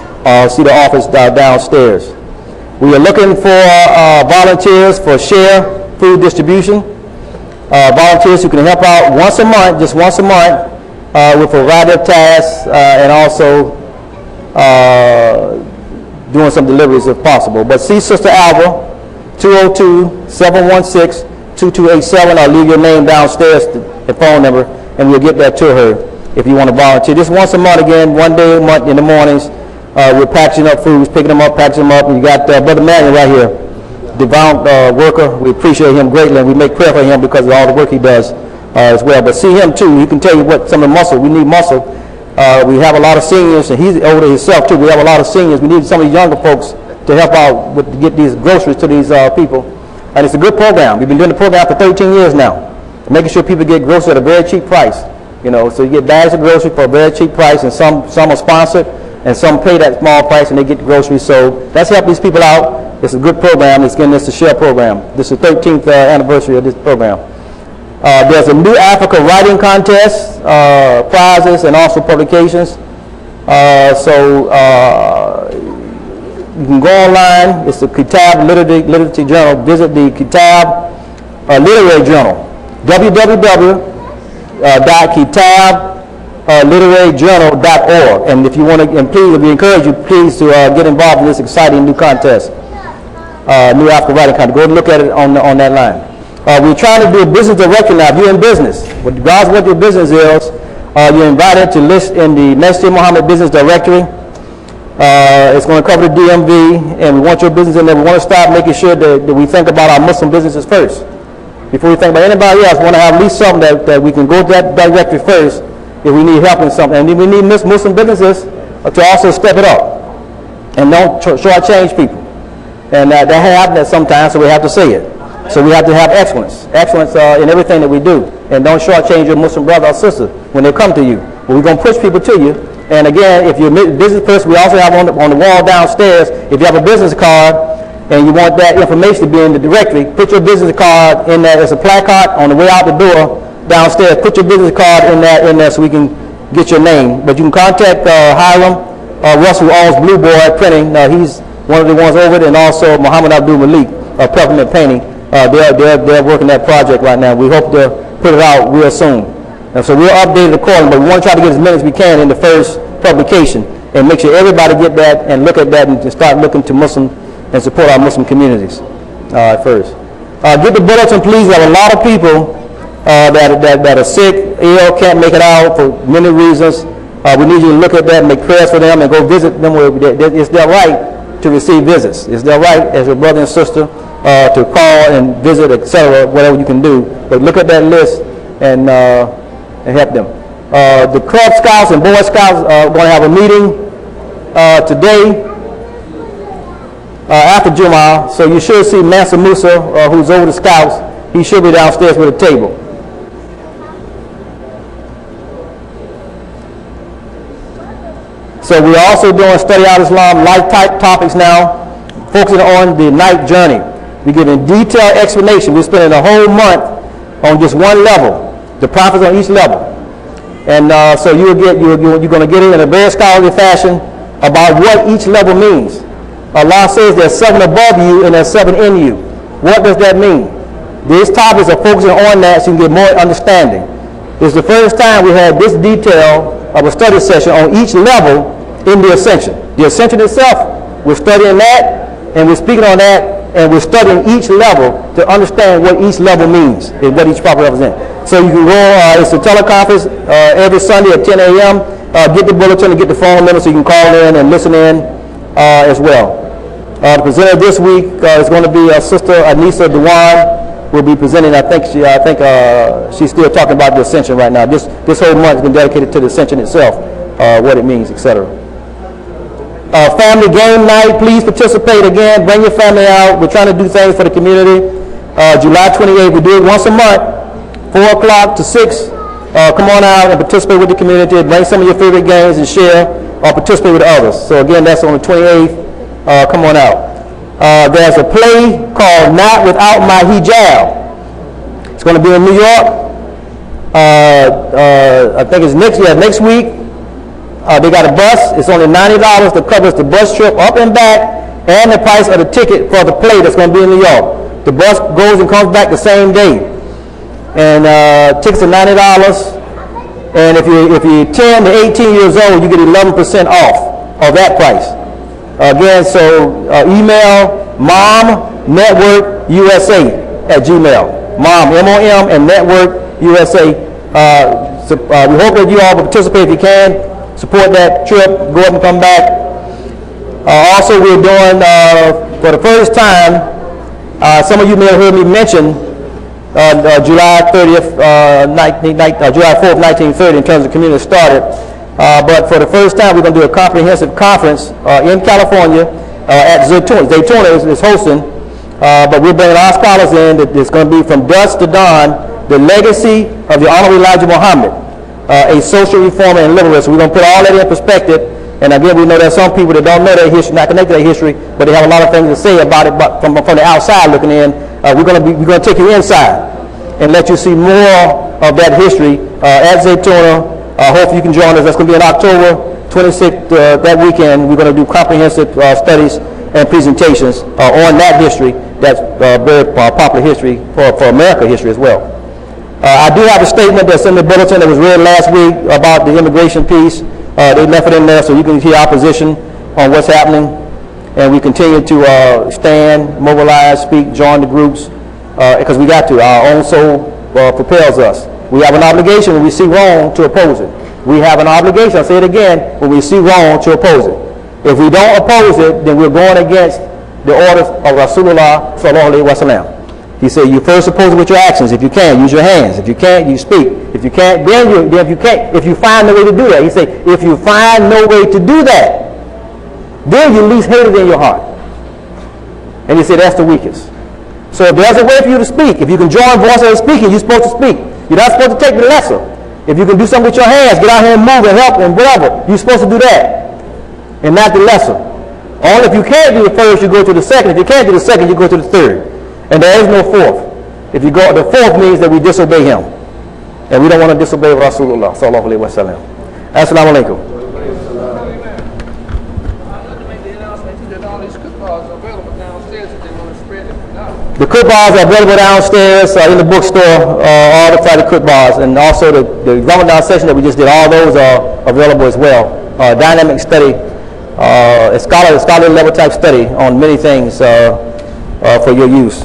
See the office downstairs. We are looking for volunteers for share food distribution. Volunteers who can help out once a month, just once a month, with a variety of tasks and also doing some deliveries if possible. But see Sister Alva, 202-716-2287. I'll leave your name downstairs, the phone number, and we'll get that to her if you want to volunteer. Just once a month again, one day a month in the mornings. We're packaging up foods, picking them up, packaging them up. And you got Brother Manuel right here, devout worker. We appreciate him greatly, and we make prayer for him because of all the work he does as well. But see him too. He can tell you what some of the muscle. We need muscle. We have a lot of seniors, and he's older himself too. We have a lot of seniors. We need some of the younger folks to help out with to get these groceries to these people. And it's a good program. We've been doing the program for 13 years now, making sure people get groceries at a very cheap price. You know, so you get bags of groceries for a very cheap price, and some are sponsored. And some pay that small price and they get groceries. So let's help these people out. It's a good program. It's getting us to share program. This is the 13th anniversary of this program. There's a new Africa writing contest, prizes, and also publications. So you can go online. It's the Kitab Literary Journal. Visit the Kitab Literary Journal. www.kitabliteraryjournal.org. And if you want to, and please, we encourage you, please, to get involved in this exciting new contest, new African writing contest. Go and look at it on that line. We're trying to do a business directory now. If you're in business, regardless of what your business is, you're invited to list in the Mestre Muhammad Business Directory. It's going to cover the DMV, and we want your business in there. We want to start making sure that we think about our Muslim businesses first. Before we think about anybody else, we want to have at least something that we can go to that directory first if we need help in something. And we need Muslim businesses to also step it up and don't shortchange people. And that happens sometimes, so we have to say it. So we have to have excellence in everything that we do. And don't shortchange your Muslim brother or sister when they come to you. but we're going to push people to you. And again, if you're a business person, we also have on the wall downstairs, if you have a business card and you want that information to be in the directory, put your business card in there. There's a placard on the way out the door downstairs. Put your business card in there so we can get your name. But you can contact Hiram Russell, who owns Blue Boy Printing. He's one of the ones over it, and also Muhammad Abdul Malik of Peppermint Painting. They're working that project right now. We hope to put it out real soon. And so we'll update it accordingly, but we want to try to get as many as we can in the first publication and make sure everybody get that and look at that and start looking to Muslim and support our Muslim communities first. Get the bulletin, please. We have a lot of people that are sick, ill, can't make it out for many reasons. We need you to look at that and make prayers for them and go visit them. It's their right to receive visits. It's their right as your brother and sister to call and visit, etc., whatever you can do. But look at that list and help them. The Cub Scouts and Boy Scouts are going to have a meeting today after Jumah. So you should see Mansa Musa, who's over the Scouts. He should be downstairs with a table. So we're also doing Study Out Islam life type topics now, focusing on the night journey. We're giving detailed explanation. We're spending a whole month on just one level, the prophets on each level. And so you're going to get it in a very scholarly fashion about what each level means. Allah says there's 7 above you and there's 7 in you. What does that mean? These topics are focusing on that so you can get more understanding. It's the first time we had this detail of a study session on each level in the Ascension. The Ascension itself, we're studying that and we're speaking on that and we're studying each level to understand what each level means and what each prophet represents. So you can go, it's a teleconference every Sunday at 10 a.m. Get the bulletin and get the phone number so you can call in and listen in as well. The presenter this week is going to be Sister Anissa Dewan. Will be presenting. I think she's still talking about the Ascension right now. This whole month has been dedicated to the Ascension itself, what it means, etc. Family game night, please participate again. Bring your family out. We're trying to do things for the community. July 28th, we do it once a month, 4 o'clock to 6. Come on out and participate with the community. Bring some of your favorite games and share or participate with others. So again, that's on the 28th. Come on out. There's a play called Not Without My Hijab. It's going to be in New York. I think it's next week. They got a bus. It's only $90 to cover the bus trip up and back and the price of the ticket for the play that's going to be in New York. The bus goes and comes back the same day. And tickets are $90. And if you're 10 to 18 years old, you get 11% off of that price. Again, so email momnetworkusa@gmail. Mom, M-O-M, and network USA. We hope that you all will participate if you can. Support that trip, go up and come back. Also, we're doing, for the first time, some of you may have heard me mention July 30th, July 4th, 1930 in terms of community started. But for the first time, we're going to do a comprehensive conference in California at Zaytuna. Zaytuna is hosting, but we're bringing our scholars in. It's going to be from dusk to dawn, the legacy of the Honorable Elijah Muhammad, a social reformer and liberalist. We're going to put all that in perspective. And again, we know there's some people that don't know their history, not connected to their history, but they have a lot of things to say about it. But from the outside looking in, we're going to take you inside and let you see more of that history at Zaytuna. Hopefully you can join us. That's going to be in October 26th that weekend. We're going to do comprehensive studies and presentations on that history. That's very popular history for America history as well. I do have a statement that's in the bulletin that was read last week about the immigration piece. They left it in there so you can hear our position on what's happening. And we continue to stand, mobilize, speak, join the groups because we got to. Our own soul propels us. We have an obligation when we see wrong to oppose it. We have an obligation, I'll say it again, when we see wrong to oppose it. If we don't oppose it, then we're going against the orders of Rasulullah sallallahu alaihi wasallam. He said, you first oppose it with your actions. If you can, use your hands. If you can't, you speak. If you can't, if you find no way to do that. He said, if you find no way to do that, then you least hate it in your heart. And he said, that's the weakest. So if there's a way for you to speak, if you can join voices and speaking, you're supposed to speak. You're not supposed to take the lesser. If you can do something with your hands, get out here and move and help and whatever, you're supposed to do that, and not the lesser. Only if you can't do the first, you go to the second. If you can't do the second, you go to the third. And there is no fourth. If you go, the fourth means that we disobey him. And we don't want to disobey Rasulullah sallallahu alayhi wa sallam. Assalamu alaikum. The cook bars are available downstairs in the bookstore, all the type of cook bars, and also the Ramadan session that we just did, all those are available as well. Dynamic study, a scholarly level type study on many things for your use.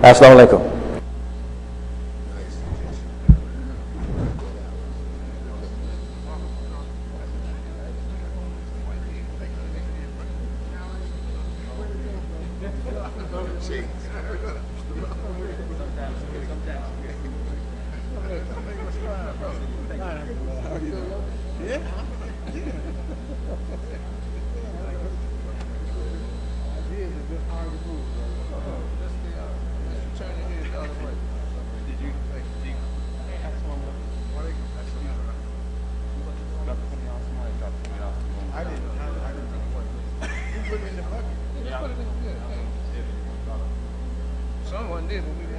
Assalamu alaikum. Someone did.